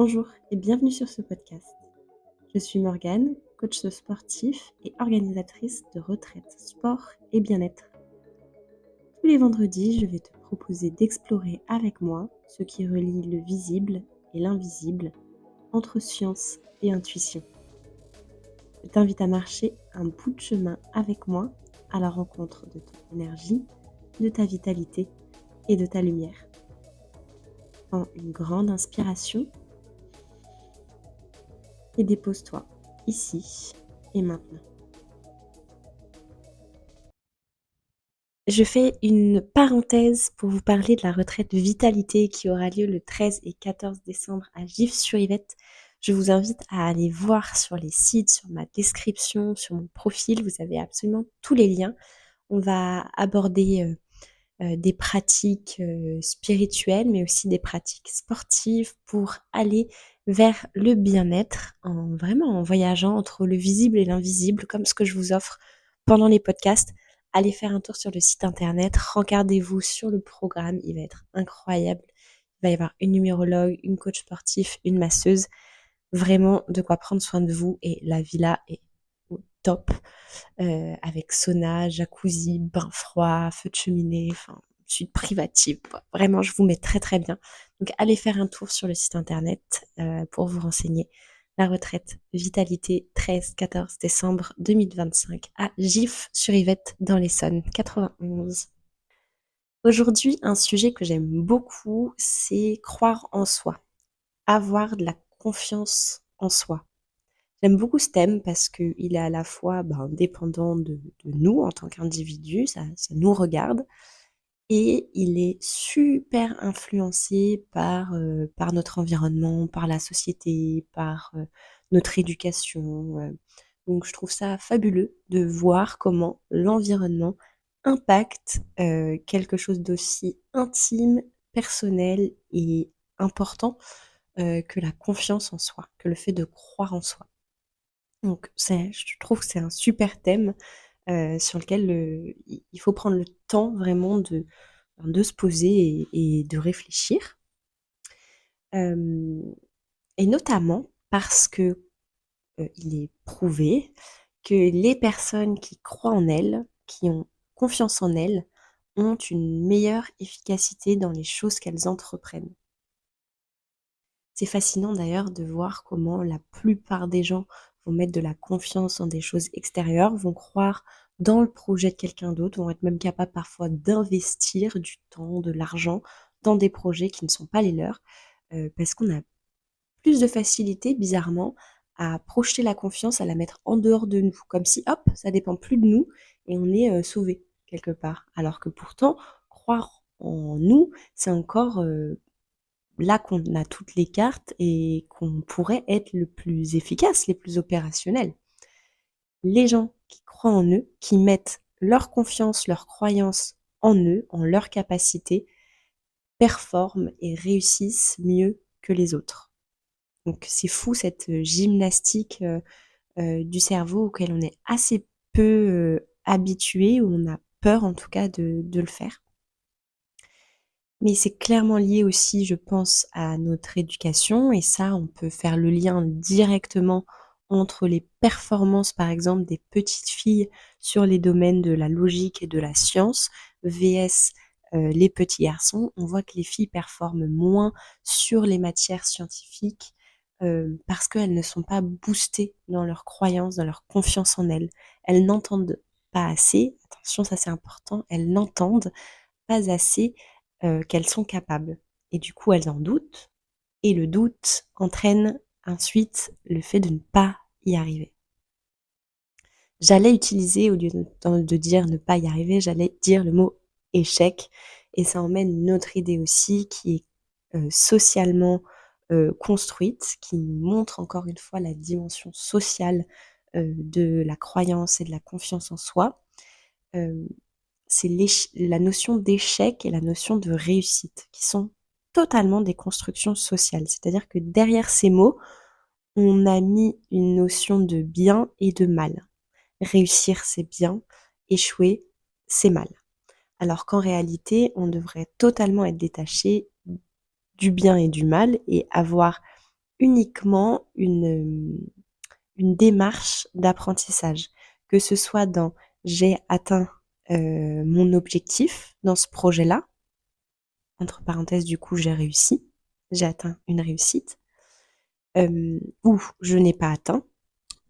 Bonjour et bienvenue sur ce podcast. Je suis Morgane, coach sportif et organisatrice de retraite sport et bien-être. Tous les vendredis, je vais te proposer d'explorer avec moi ce qui relie le visible et l'invisible entre science et intuition. Je t'invite à marcher un bout de chemin avec moi à la rencontre de ton énergie, de ta vitalité et de ta lumière. Prends une grande inspiration et dépose-toi ici et maintenant. Je fais une parenthèse pour vous parler de la retraite vitalité qui aura lieu le 13 et 14 décembre à Gif-sur-Yvette. Je vous invite à aller voir sur les sites, sur ma description, sur mon profil. Vous avez absolument tous les liens. On va aborder des pratiques spirituelles, mais aussi des pratiques sportives pour aller vers le bien-être, vraiment en voyageant entre le visible et l'invisible, comme ce que je vous offre pendant les podcasts. Allez faire un tour sur le site internet, regardez-vous sur le programme, il va être incroyable. Il va y avoir une numérologue, une coach sportif, une masseuse, vraiment de quoi prendre soin de vous, et la villa est au top, avec sauna, jacuzzi, bain froid, feu de cheminée, enfin, suite privative, quoi. Vraiment, je vous mets très très bien. Donc, allez faire un tour sur le site internet pour vous renseigner. La retraite Vitalité, 13-14 décembre 2025 à Gif-sur-Yvette dans l'Essonne, 91. Aujourd'hui, un sujet que j'aime beaucoup, c'est croire en soi, avoir de la confiance en soi. J'aime beaucoup ce thème parce qu'il est à la fois dépendant de nous en tant qu'individus, ça nous regarde, et il est super influencé par notre environnement, par la société, par notre éducation. Donc je trouve ça fabuleux de voir comment l'environnement impacte quelque chose d'aussi intime, personnel et important que la confiance en soi, que le fait de croire en soi. Donc je trouve que c'est un super thème, sur lequel, il faut prendre le temps vraiment de se poser et de réfléchir. Hem et notamment parce que, il est prouvé que les personnes qui croient en elles, qui ont confiance en elles, ont une meilleure efficacité dans les choses qu'elles entreprennent. C'est fascinant d'ailleurs de voir comment la plupart des gens vont mettre de la confiance en des choses extérieures, vont croire dans le projet de quelqu'un d'autre, vont être même capables parfois d'investir du temps, de l'argent dans des projets qui ne sont pas les leurs, parce qu'on a plus de facilité bizarrement à projeter la confiance, à la mettre en dehors de nous, comme si hop, ça dépend plus de nous et on est, sauvés quelque part. Alors que pourtant, croire en nous, c'est encore, là qu'on a toutes les cartes et qu'on pourrait être le plus efficace, les plus opérationnels. Les gens qui croient en eux, qui mettent leur confiance, leur croyance en eux, en leurs capacités, performent et réussissent mieux que les autres. Donc c'est fou cette gymnastique du cerveau auquel on est assez peu habitué, ou on a peur en tout cas de le faire. Mais c'est clairement lié aussi, je pense, à notre éducation, et ça, on peut faire le lien directement entre les performances, par exemple, des petites filles sur les domaines de la logique et de la science, vs les petits garçons. On voit que les filles performent moins sur les matières scientifiques parce qu'elles ne sont pas boostées dans leur croyance, dans leur confiance en elles. Elles n'entendent pas assez, attention, ça c'est important, elles n'entendent pas assez qu'elles sont capables, et du coup elles en doutent, et le doute entraîne ensuite le fait de ne pas y arriver. J'allais utiliser, au lieu de dire ne pas y arriver, j'allais dire le mot échec, et ça emmène une autre idée aussi qui est socialement construite, qui nous montre encore une fois la dimension sociale de la croyance et de la confiance en soi. Hem C'est la notion d'échec et la notion de réussite qui sont totalement des constructions sociales. C'est-à-dire que derrière ces mots, on a mis une notion de bien et de mal. Réussir, c'est bien, échouer, c'est mal. Alors qu'en réalité, on devrait totalement être détaché du bien et du mal et avoir uniquement une démarche d'apprentissage. Que ce soit dans j'ai atteint mon objectif dans ce projet-là, entre parenthèses, du coup, j'ai atteint une réussite, ou je n'ai pas atteint,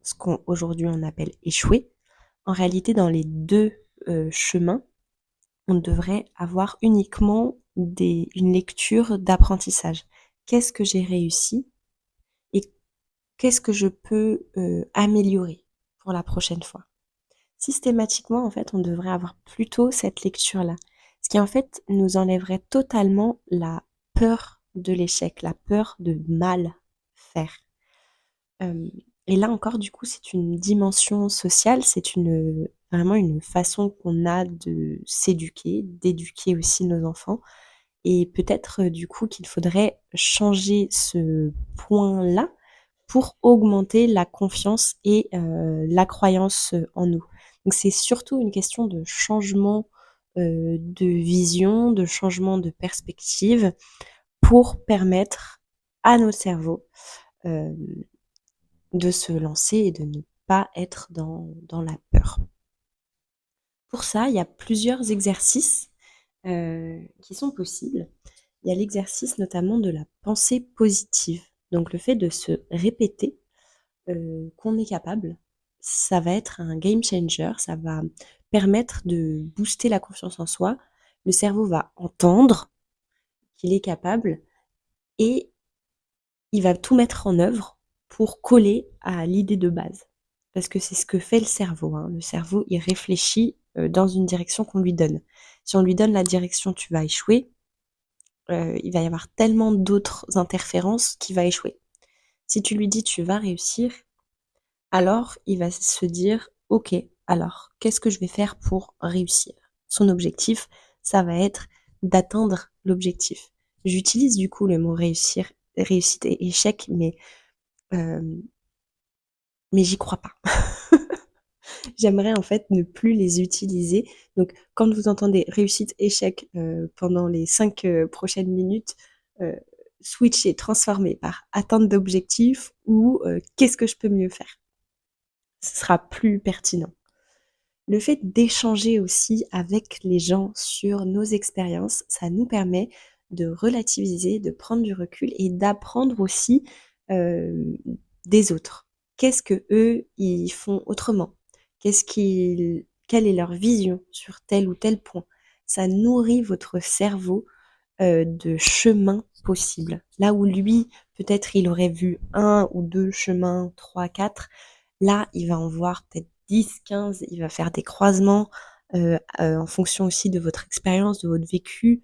ce qu'aujourd'hui on appelle échouer. En réalité, dans les deux chemins, on devrait avoir uniquement une lecture d'apprentissage. Qu'est-ce que j'ai réussi et qu'est-ce que je peux améliorer pour la prochaine fois. Systématiquement, en fait, on devrait avoir plutôt cette lecture-là. Ce qui, en fait, nous enlèverait totalement la peur de l'échec, la peur de mal faire. Et là encore, du coup, c'est une dimension sociale, c'est vraiment une façon qu'on a de s'éduquer, d'éduquer aussi nos enfants. Et peut-être, du coup, qu'il faudrait changer ce point-là pour augmenter la confiance et la croyance en nous. Donc c'est surtout une question de changement de vision, de changement de perspective pour permettre à notre cerveau euh, de se lancer et de ne pas être dans la peur. Pour ça, il y a plusieurs exercices qui sont possibles. Il y a l'exercice notamment de la pensée positive. Donc le fait de se répéter qu'on est capable, ça va être un game changer, ça va permettre de booster la confiance en soi. Le cerveau va entendre qu'il est capable et il va tout mettre en œuvre pour coller à l'idée de base. Parce que c'est ce que fait le cerveau, hein. Le cerveau, il réfléchit dans une direction qu'on lui donne. Si on lui donne la direction tu vas échouer, il va y avoir tellement d'autres interférences qu'il va échouer. Si tu lui dis tu vas réussir, alors il va se dire ok, alors qu'est-ce que je vais faire pour réussir? Son objectif, ça va être d'atteindre l'objectif. J'utilise du coup le mot réussir, réussite et échec, euh, mais j'y crois pas. J'aimerais en fait ne plus les utiliser. Donc quand vous entendez réussite, échec pendant les 5 prochaines minutes, euh, switcher, transformer par atteinte d'objectif ou qu'est-ce que je peux mieux faire. Ce sera plus pertinent. Le fait d'échanger aussi avec les gens sur nos expériences, ça nous permet de relativiser, de prendre du recul et d'apprendre aussi euh, des autres. Qu'est-ce que eux ils font autrement? Quelle est leur vision sur tel ou tel point? Ça nourrit votre cerveau de chemins possibles. Là où lui, peut-être il aurait vu un ou deux chemins, trois, quatre, là il va en voir peut-être 10, 15, il va faire des croisements en fonction aussi de votre expérience, de votre vécu,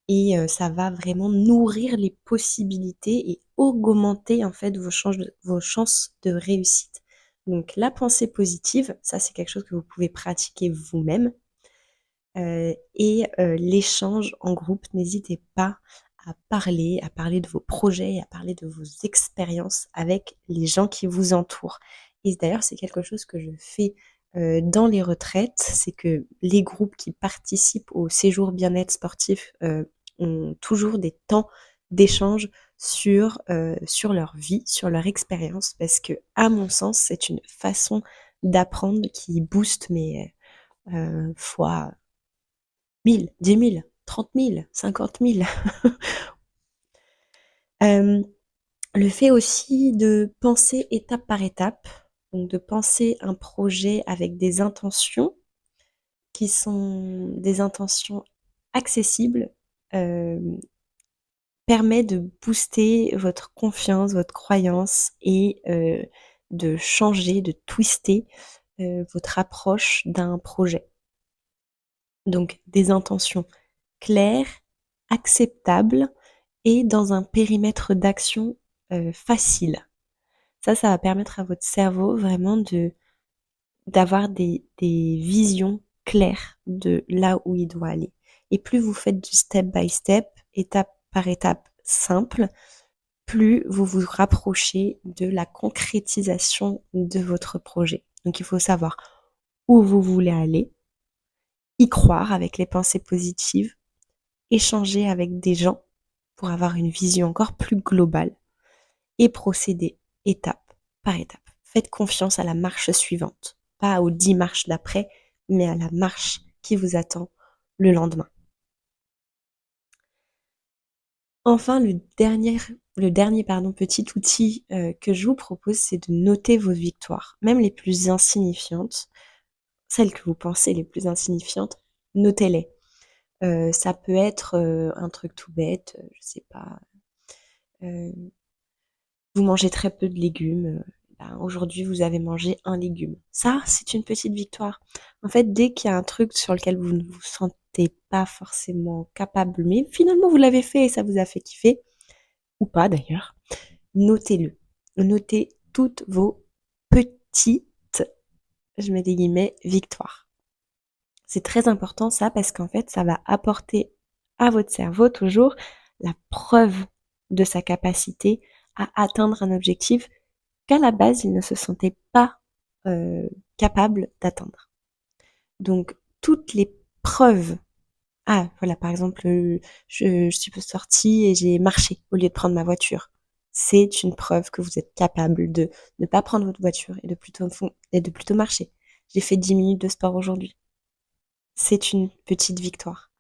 et ça va vraiment nourrir les possibilités et augmenter en fait vos chances de réussite. Donc la pensée positive, ça c'est quelque chose que vous pouvez pratiquer vous-même. Et l'échange en groupe, n'hésitez pas à parler de vos projets, à parler de vos expériences avec les gens qui vous entourent. Et d'ailleurs, c'est quelque chose que je fais dans les retraites, c'est que les groupes qui participent au séjour bien-être sportif ont toujours des temps d'échange sur leur vie, sur leur expérience, parce que, à mon sens, c'est une façon d'apprendre qui booste mes fois 1000, 10 000, 30 000, 50 000. Euh, le fait aussi de penser étape par étape, donc de penser un projet avec des intentions qui sont des intentions accessibles, euh, permet de booster votre confiance, votre croyance et de changer, de twister votre approche d'un projet. Donc des intentions claires, acceptables et dans un périmètre d'action facile. Ça va permettre à votre cerveau vraiment d'avoir des visions claires de là où il doit aller. Et plus vous faites du step by step, étape par étape simple, plus vous vous rapprochez de la concrétisation de votre projet. Donc il faut savoir où vous voulez aller, y croire avec les pensées positives, échanger avec des gens pour avoir une vision encore plus globale et procédez étape par étape. Faites confiance à la marche suivante, pas aux 10 marches d'après, mais à la marche qui vous attend le lendemain. Enfin, le dernier petit outil que je vous propose, c'est de noter vos victoires, même les plus insignifiantes, celles que vous pensez les plus insignifiantes, notez-les. Ça peut être un truc tout bête, je sais pas, euh, vous mangez très peu de légumes, ben, aujourd'hui vous avez mangé un légume. Ça, c'est une petite victoire. En fait, dès qu'il y a un truc sur lequel vous ne vous sentez pas forcément capable, mais finalement vous l'avez fait et ça vous a fait kiffer, ou pas d'ailleurs, notez-le. Notez toutes vos petites, je mets des guillemets, victoires. C'est très important ça parce qu'en fait, ça va apporter à votre cerveau toujours la preuve de sa capacité à atteindre un objectif qu'à la base, il ne se sentait pas capable d'atteindre. Donc, toutes les preuves. Ah, voilà, par exemple, je suis sortie et j'ai marché au lieu de prendre ma voiture. C'est une preuve que vous êtes capable de ne pas prendre votre voiture et de plutôt marcher. J'ai fait 10 minutes de sport aujourd'hui. C'est une petite victoire.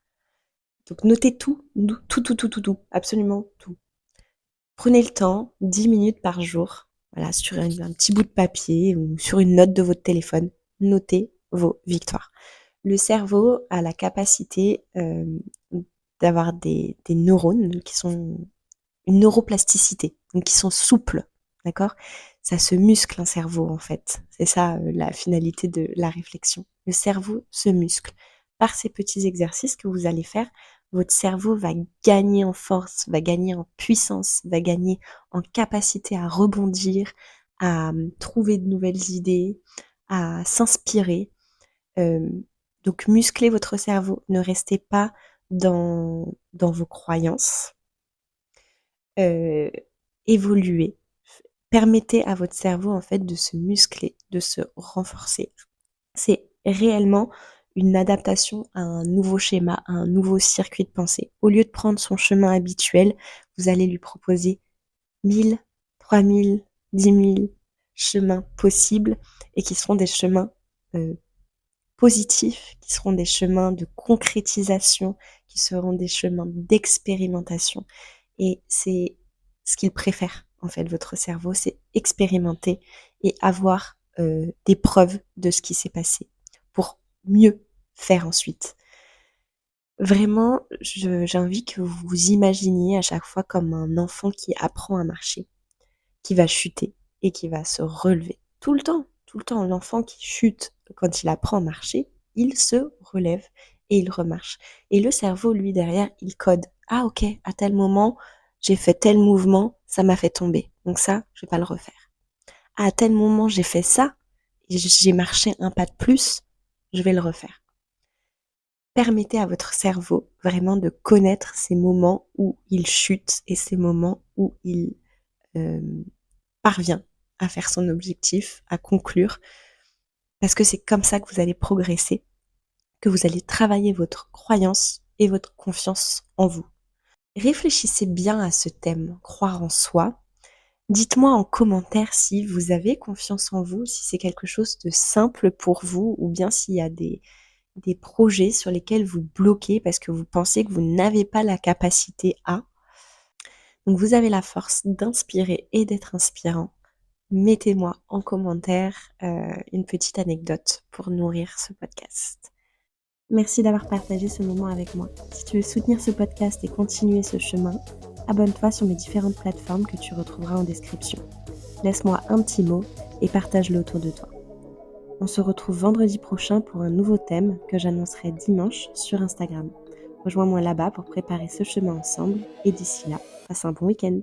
Donc notez tout, tout, absolument tout. Prenez le temps, 10 minutes par jour, voilà, sur un petit bout de papier ou sur une note de votre téléphone, notez vos victoires. Le cerveau a la capacité d'avoir des neurones qui sont une neuroplasticité, donc qui sont souples, d'accord? Ça se muscle un cerveau en fait. C'est ça la finalité de la réflexion. Le cerveau se muscle. Par ces petits exercices que vous allez faire, votre cerveau va gagner en force, va gagner en puissance, va gagner en capacité à rebondir, à trouver de nouvelles idées, à s'inspirer. Euh, donc musclez votre cerveau, ne restez pas dans vos croyances, euh, évoluez, permettez à votre cerveau en fait de se muscler, de se renforcer. C'est réellement une adaptation à un nouveau schéma, à un nouveau circuit de pensée. Au lieu de prendre son chemin habituel, vous allez lui proposer 1000, 3000, 10 000 chemins possibles et qui seront des chemins euh, positifs, qui seront des chemins de concrétisation, qui seront des chemins d'expérimentation. Et c'est ce qu'il préfère, en fait, votre cerveau, c'est expérimenter et avoir des preuves de ce qui s'est passé pour mieux faire ensuite. Vraiment, j'invite que vous vous imaginiez à chaque fois comme un enfant qui apprend à marcher, qui va chuter et qui va se relever. Tout le temps, tout le temps. L'enfant qui chute quand il apprend à marcher, il se relève et il remarche. Et le cerveau, lui, derrière, il code. Ah ok, à tel moment, j'ai fait tel mouvement, ça m'a fait tomber. Donc ça, je vais pas le refaire. Ah, à tel moment, j'ai fait ça, et j'ai marché un pas de plus, je vais le refaire. Permettez à votre cerveau vraiment de connaître ces moments où il chute et ces moments où il euh, parvient à faire son objectif, à conclure, parce que c'est comme ça que vous allez progresser, que vous allez travailler votre croyance et votre confiance en vous. Réfléchissez bien à ce thème, croire en soi. Dites-moi en commentaire si vous avez confiance en vous, si c'est quelque chose de simple pour vous, ou bien s'il y a des projets sur lesquels vous bloquez parce que vous pensez que vous n'avez pas la capacité à. Donc vous avez la force d'inspirer et d'être inspirant. Mettez-moi en commentaire une petite anecdote pour nourrir ce podcast. Merci d'avoir partagé ce moment avec moi. Si tu veux soutenir ce podcast et continuer ce chemin, abonne-toi sur mes différentes plateformes que tu retrouveras en description. Laisse-moi un petit mot et partage-le autour de toi. On se retrouve vendredi prochain pour un nouveau thème que j'annoncerai dimanche sur Instagram. Rejoins-moi là-bas pour préparer ce chemin ensemble et d'ici là, passe un bon week-end.